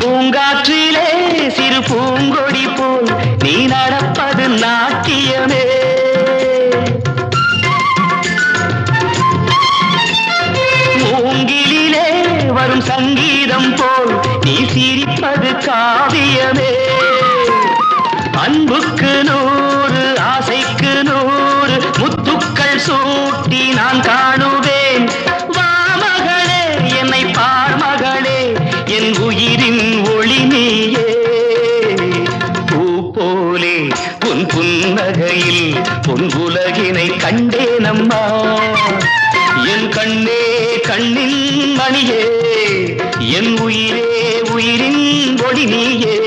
பூங்காற்றிலே சிறு பூங்கொடி போல் நீ நடப்பது நாட்டியமே. மூங்கிலே வரும் சங்கீதம் போல் நீ சிரிப்பது காவியமே. அன்புக்கு 100 ஆசைக்கு 100 முத்துக்கள் சூட்டி நான் காணுவேன். வா மகளே என்னை பார் மகளே என் உயிரின் ஒளி நீயே. பூ போலே உன் புன்னகையில் பொன் உலகினை கண்டேனம்மா. என் கண்ணே கண்ணின் மணியே என் உயிரே உயிரின் ஒளி நீயே.